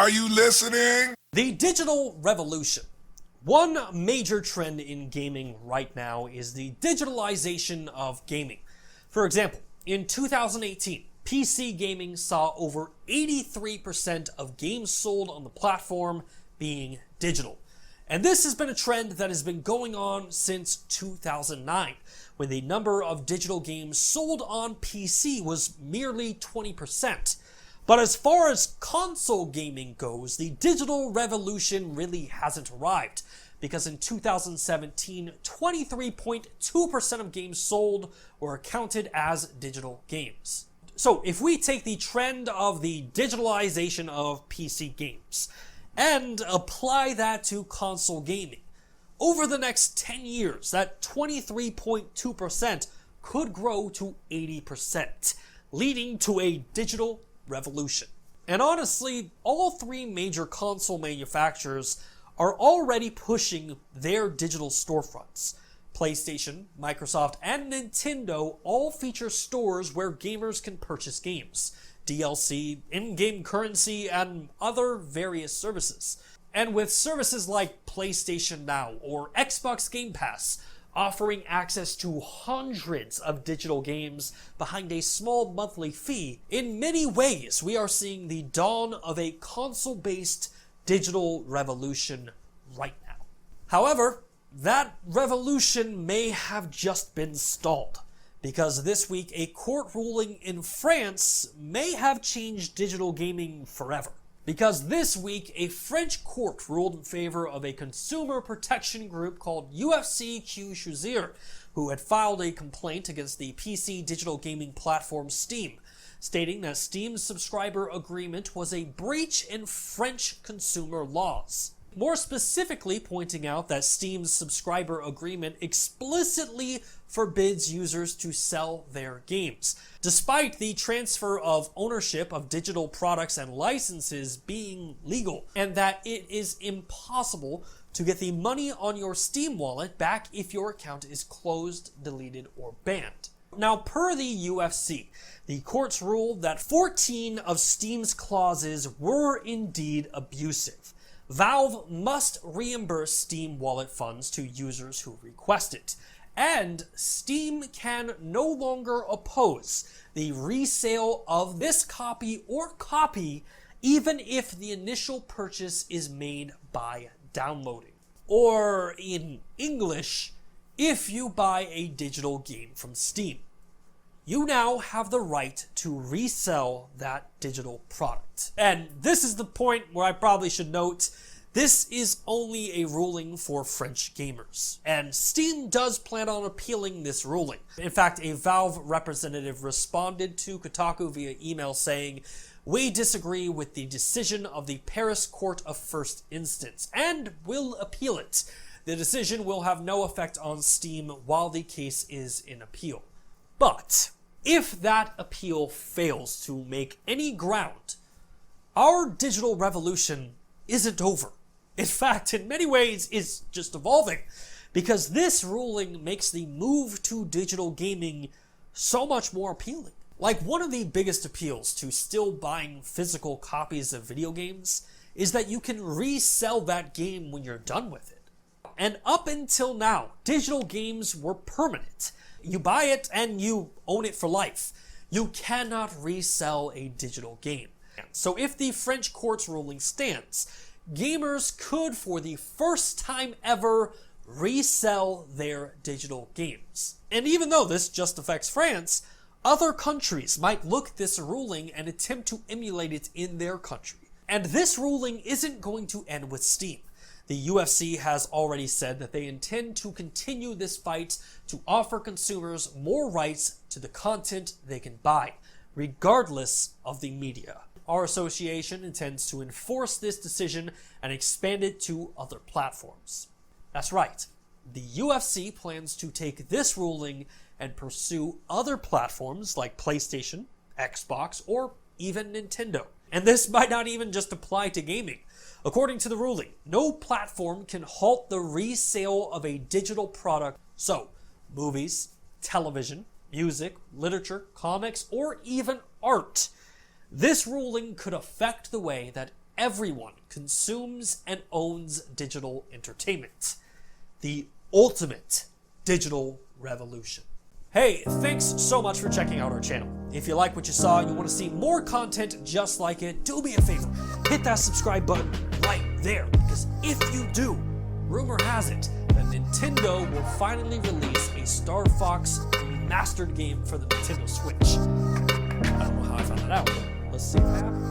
Are you listening? The digital revolution. One major trend in gaming right now is the digitalization of gaming. For example, in 2018, PC gaming saw over 83% of games sold on the platform being digital. And this has been a trend that has been going on since 2009, when the number of digital games sold on PC was merely 20%. But as far as console gaming goes, the digital revolution really hasn't arrived, because in 2017, 23.2% of games sold were counted as digital games. So if we take the trend of the digitalization of PC games and apply that to console gaming, over the next 10 years, that 23.2% could grow to 80%, leading to a digital revolution. And honestly, all three major console manufacturers are already pushing their digital storefronts. PlayStation, Microsoft, and Nintendo all feature stores where gamers can purchase games, DLC, in-game currency, and other various services. And with services like PlayStation Now or Xbox Game Pass offering access to hundreds of digital games behind a small monthly fee, in many ways we are seeing the dawn of a console-based digital revolution right now. However, that revolution may have just been stalled, because this week a court ruling in France may have changed digital gaming forever. Because this week, a French court ruled in favor of a consumer protection group called UFC Q Choisir, who had filed a complaint against the PC digital gaming platform Steam, stating that Steam's subscriber agreement was a breach in French consumer laws. More specifically, pointing out that Steam's subscriber agreement explicitly forbids users to sell their games, despite the transfer of ownership of digital products and licenses being legal, and that it is impossible to get the money on your Steam wallet back if your account is closed, deleted, or banned. Now, per the UFC, the courts ruled that 14 of Steam's clauses were indeed abusive. Valve must reimburse Steam wallet funds to users who request it, and Steam can no longer oppose the resale of this copy or copy even if the initial purchase is made by downloading. Or in English, if you buy a digital game from Steam, you now have the right to resell that digital product. And this is the point where I probably should note, this is only a ruling for French gamers, and Steam does plan on appealing this ruling. In fact, a Valve representative responded to Kotaku via email saying, "We disagree with the decision of the Paris Court of First Instance, and will appeal it. The decision will have no effect on Steam while the case is in appeal." But if that appeal fails to make any ground, our digital revolution isn't over. In fact, in many ways, it's just evolving, because this ruling makes the move to digital gaming so much more appealing. Like, one of the biggest appeals to still buying physical copies of video games is that you can resell that game when you're done with it. And up until now, digital games were permanent. You buy it and you own it for life. You cannot resell a digital game. So if the French court's ruling stands, gamers could, for the first time ever, resell their digital games. And even though this just affects France, other countries might look at this ruling and attempt to emulate it in their country. And this ruling isn't going to end with Steam. The UFC has already said that they intend to continue this fight to offer consumers more rights to the content they can buy, regardless of the media. Our association intends to enforce this decision and expand it to other platforms. That's right. The UFC plans to take this ruling and pursue other platforms like PlayStation, Xbox, or even Nintendo. And this might not even just apply to gaming. According to the ruling, no platform can halt the resale of a digital product. So, movies, television, music, literature, comics, or even art. This ruling could affect the way that everyone consumes and owns digital entertainment. The ultimate digital revolution. Hey, thanks so much for checking out our channel. If you like what you saw and you want to see more content just like it, do me a favor, hit that subscribe button right there, because if you do, rumor has it that Nintendo will finally release a Star Fox remastered game for the Nintendo Switch. I don't know how I found that out, but let's see if it happens.